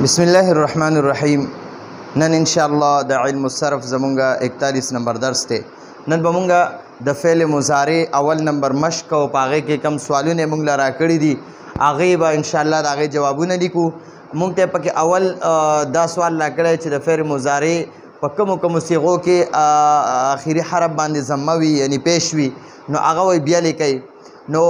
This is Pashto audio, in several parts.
بسم الله الرحمن الرحیم. نن ان شاء الله د علم الصرف زمونږه 41 نمبر درس ته. نن به مونږه د فعل مضارع اول نمبر مشق او پاغه کې کم سوالونه مونږ لرا کړی دي، هغه به ان شاء الله دغه جوابونه لیکو. مونږ ته پکې اول دا سوال لا کړی چې د فعل مضارع په کوم صيغو کې اخیری حرف باندې ضمه وي یعنی پیش وي، نو هغه بیا لیکي. نو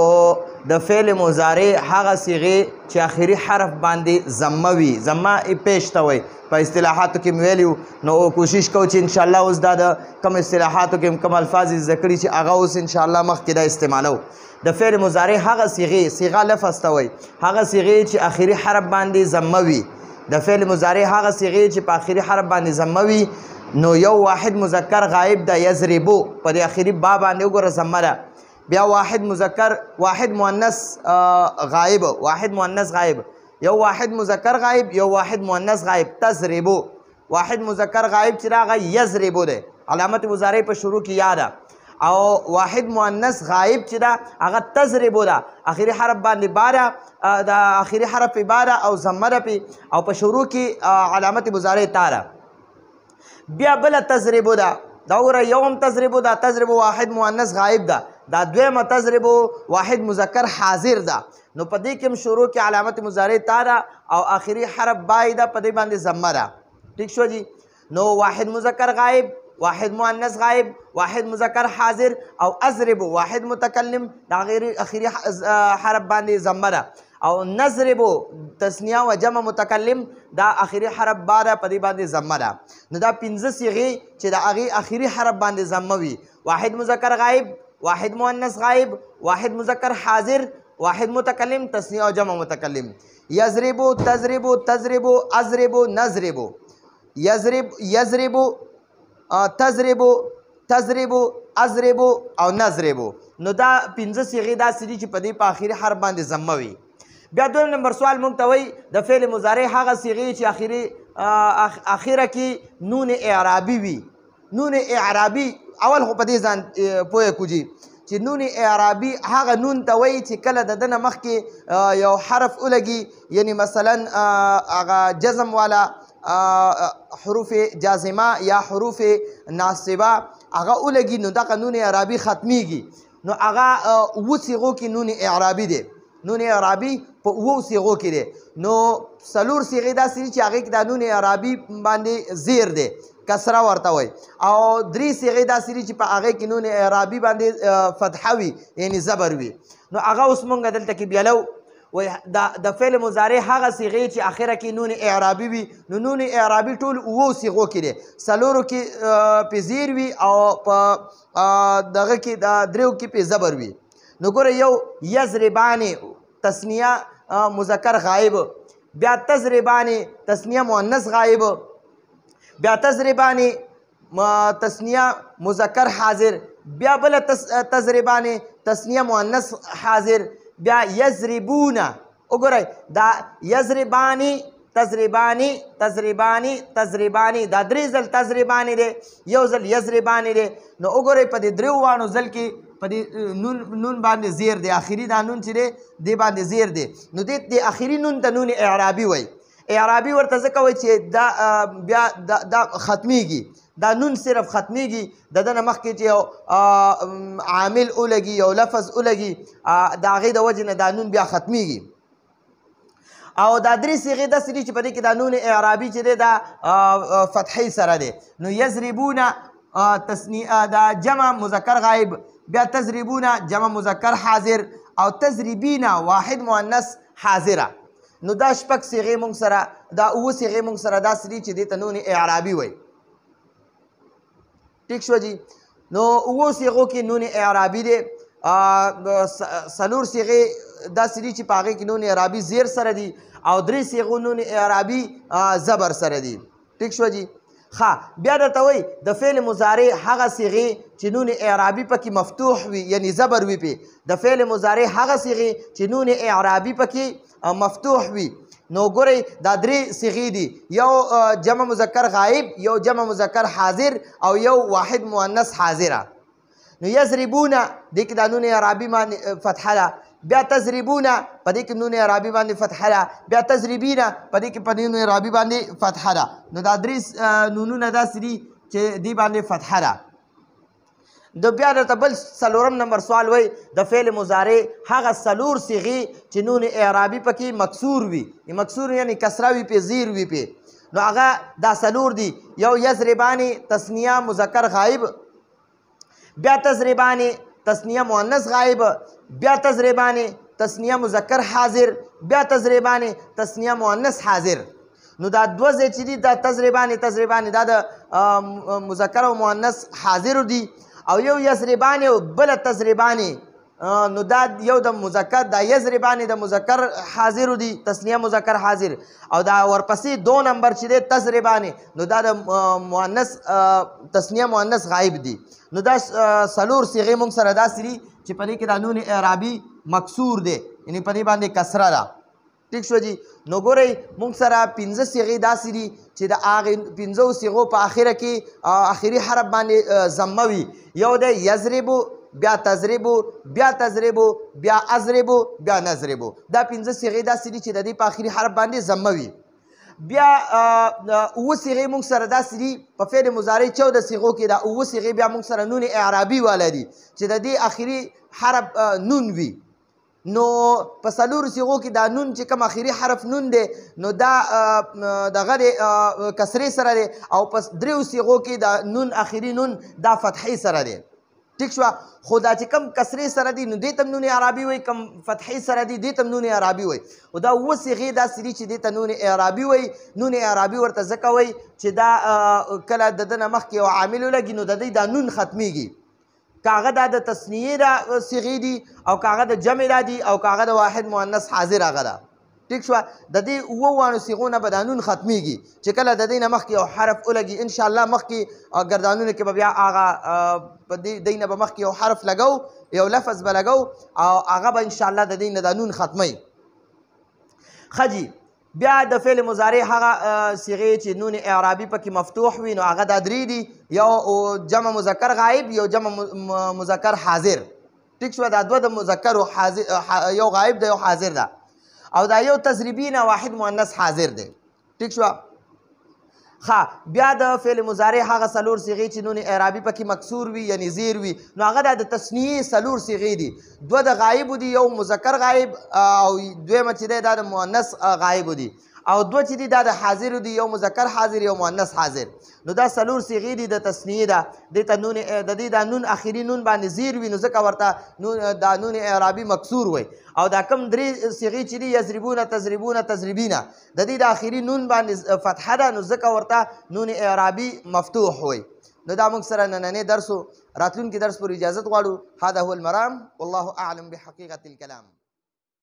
د فعل مضارع هغه صيغه چې اخیری حرف باندې ضمه وي، ضمه پیش ته وي په اصطلاحاتو کې ویلو. نو کوشش کوو چې ان شاء الله اوس دا د کم اصطلاحاتو کې کم الفاظ ذکرې چې هغه اوس ان شاء الله مخکې دا استعمالو. د فعل مضارع هغه صيغه لفظ ته وي، هغه صيغه چې اخیری حرف باندې ضمه وي. د فعل مضارع هغه صيغه چې په اخیری حرف باندې ضمه وي. نو یو واحد مذکر غائب د یضربو په د اخیری با باندې وګوره ضمه ده. بیا واحد مذکر واحد مؤنث غائب، واحد مؤنث غائب، یو واحد مذکر غائب یو واحد مؤنث غائب. تضربو واحد مذکر غائب چې راغی یضربو ده، علامت مضارع په شروع کې یا ده. او واحد مؤنث غائب چې ده هغه تضربو ده، اخیری حرف باندې باره د اخیری حرف په باره او ضمه ده پی او په شروع کې علامت مضارع تا ده. بیا بل تضربو ده، دا وګوره یوم تضربو ده، تضربو واحد مؤنث غائب ده. دا دویمه تضربو واحد مذکر حاضر ده. نو په دې کې شروع کې علامت مضارع تا ده او آخري حرف بای ده، په دې باندې ضمه ده. ٹھیک شو جی. نو واحد مذکر غائب، واحد مؤنث غائب، واحد مذکر حاضر او اضربو واحد متکلم دا غیر اخري حرف باندې ضمه ده. او نضربو تسنیه و جمع متکلم دا اخري حرف باره په دې باندې ضمه ده. نو دا پنځه صيغې چې د هغې اخري حرف باندې ضمه وي: واحد مذکر غائب، واحد مؤنث غائب، واحد مذکر حاضر، واحد متکلم تسنیه او جمع متکلم. یضربو تضربو تضربو اضربو نضربو، یضربو تضربو تضربو اضربو او نضربو. نو دا پنځه صيغې داسې دي چې په دې په آخري حرف باندې ضمه وي. بیا دویم نمبر سوال مونږ ته وایي د فعل مضارع هغه صيغې چې اخره کې نون اعرابي وي. نون اعرابي اول خو په دې ځان پوهه کوجي چې نون اعرابي هغه نون ته وایي چې کله د دنه مخکې یو حرف ولګي، یعنی مثلا هغه جزم والا حروف جازمه یا حروف ناصبه هغه ولګي، نو دغه نون اعرابي ختمیږي. نو هغه اووه صيغو کې نون اعرابي دی. نون اعرابي په اووه صيغو کې دی. نو څلور صيغې داسې دي چې هغې کې دا نون اعرابي باندې زیر دی، کسره ورته وایي. او درې صيغې داسې دي چې په هغې کې نون اعرابي باندې فتحه وي یعنی زبر وي. نو هغه اوس مونږ دلته کې بیالو وایي د فعل مضارع هغه صيغې چې اخره کې نون اعرابي وي. نو نون اعرابي ټول اووه صيغو کې دی، څلورو کې په زیر وي او په دغه کې د دریو کې په زبر وي. نو ګوره یو یضربانې تسنیه مذکر غائب، بیا تضربانې تسنیه مؤنث غائب، بیا تضربانې تسنیه مذکر حاضر، بیا بله تضربانې تسنیه مؤنث حاضر، بیا یضربونه. وګورئ دا یضربانې تضربانې تضربانې تضربانې دا درې ځل تضربانې دی، یو ځل یضربانې دی. نو وګورئ په دې دریو وانو ځل کې په دې نون باندې زیر دی، آخري دا نون چې دی دې باندې زیر دی. نو دې آخري نون ته نون اعرابي وایي. اعرابي ورته ځکه وایي چې دا بیا دا ختمیږي، دا نون صرف ختمیږي، د دنه مخکې چې یو عامل ولګي یو لفظ ولګي د هغې د وجې نه دا نون بیا ختمیږي. او دا درې صيغې داسې دي چې په دې کې دا نون اعرابي چې دی دا فتحې سره دی. نو یضربونه تسنیه دا جمع مذکر غائب، بیا تضربونه جمع مذکر حاضر او تضربینه واحد مؤنث حاضره. نو دا شپږ صيغې مونږ سره دا اووه صيغې مونږ سره داسې دي چې دې ته نون اعرابي وایي. ٹھیک شو جی. نو اووه صيغو کې نون اعرابي دی، څلور صيغې داسې دي چې په هغې کې نون اعرابي زیر سره دي او درې صيغو نون اعرابي زبر سره دي. ٹھیک شو جی. بیا درته وایي د فعل مضارع هغه صيغې چې نون اعرابي پکې مفتوح وي یعنی زبر وي پې. د فعل مضارع هغه صيغې چې نون اعرابي پکې مفتوح وي. نو ګورئ دا درې صيغې دي، یو جمع مذکر غائب، یو جمع مذکر حاضر او یو واحد مؤنث حاضره. نو یضربونه دې کې دا نون اعرابي باندې فتحه ده، بیا تضریبونه په دې کې نون اعرابي باندې فتحه ده، بیا تضریبینه په دې کې په نون اعرابي باندې فتحه ده. نو دا درې نونونه داسې دي چې دې باندې فتحه ده. د بیا درته بل څلورم نمبر سوال وی د فعل مضارع هغه څلور صیغې چې نون اعرابي پکې مکسور وي، مکسور یعنی کسره وي پې زیر وي پې، نو هغه دا څلور دي. یو یضربانې تثنیه مذکر غایب، بیا تضربانې تثنیه مؤنث غایب، بیا تضربانې تثنیه مذکر حاضر، بیا تضربانې تثنیه مؤنث حاضر. نو دا دوه ځای چې دي دا تضربانې دا د مذکر او مؤنث حاضر دي، او یو یضربانې او بله تضربانې، نو دا یو د مذکر دا یضربانې د مذکر حاضر دي تثنیه مذکر حاضر، او دا ورپسې دو نمبر چې دی تضربانې نو دا د مؤنث تثنیه مؤنث غایب دي. نو دا څلور صیغې موږ سره داسې دي چې په دې کې دا نون اعرابي مکسور دی، یعنې په دې باندې کسره ده. ټیک شو جي. نو ګورئ موږ سره پنځه صیغې داسې دي چې د هغې پنځو صیغو په آخره کې آخري حرف باندې ضمه وي. یو دی یضربو، بیا تضربو، بیا تضربو، بیا اضربو، بیا نضربو. دا پنځه صیغې داسې دي چې د دې په آخري حرف باندې ضمه وي. بیا اوه صیغې موږ سره داسې دي په فعل مضارع 14 صیغو کې دا اوه صیغې بیا موږ سره نون اعرابي والا دي چې د دې آخري حرف نون وي. نو په څلورو صیغو کې دا نون چې کوم آخري حرف نون دی نو دا دغه دی کسرې سره دی، او په دریو صیغو کې دا نون آخري نون دا فتحې سره دی. ټیک شوه. خو دا چې کم کسرې سره دي نو دې ته نون اعرابي وایي، کم فتحې سره دي دې ته نون اعرابي وایي. خو دا اوه صیغې داسې دي چې دې ته نون اعرابي وایي. نون اعرابي ورته ځکه وایي چې دا کله د ده نه مخکې یو عامل ولګي نو د دوی دا نون ختمیږي، که هغه دا د تصنیې دا صیغې دي او که هغه د جمع دا دي او که هغه د واحد مؤنث حاضر هغه ده. ټیک شوه. د دې اوه وانو صیغو نه به دا نون ختمیږي چې کله د دې نه مخکې یو حرف ولګي انشاءالله مخکې ګردانونو کې به بیا هغه په دې نه به مخکې یو حرف لګو، یو لفظ به لګو او هغه به انشاءالله د دې نه دا نون ختمی. ښه جي. بیا د فعل مضارع هغه صیغې چې نون اعرابي پکې مفتوح وي نو هغه دا درې دي. یو جمع مذکر غایب، یو جمع مذکر حاضر. ټیک شوه. دا دوه د مذکر یو غایب ده یو حاضر ده، او دا یو تضریبین واحد مؤنث حاضر دی. ټیک شوه. ښه. بیا د فعل مضارع هغه څلور صیغې چې نون اعرابي پکې مکسور وي یعنی زیر وي نو هغه دا د تثنیې څلور صیغې دي. دوه د غایبو دي، یو مذکر غایب او دویمه چې دی دا د مؤنث غایبو دي، او دوه چې دي دا د حاضرو دي، یو مذکر حاضر یو مؤنث حاضر. نو دا څلور صیغې دي د تثنیې ده. دې ته نون د دې دا نون آخري نون باندې زیر وي نو ځکه ورته دا نون اعرابي مکسور وي. او دا کم درې صیغې چې دي یضربونه تضربونه تضربینه د دې د آخري نون باندې فتحه ده نو ځکه ورته نون اعرابي مفتوح وي. نو دا موږ سره نننی درس و. راتلونکي درس پورې اجازت غواړو. هذا هو المرام والله اعلم بحقیقة الکلام.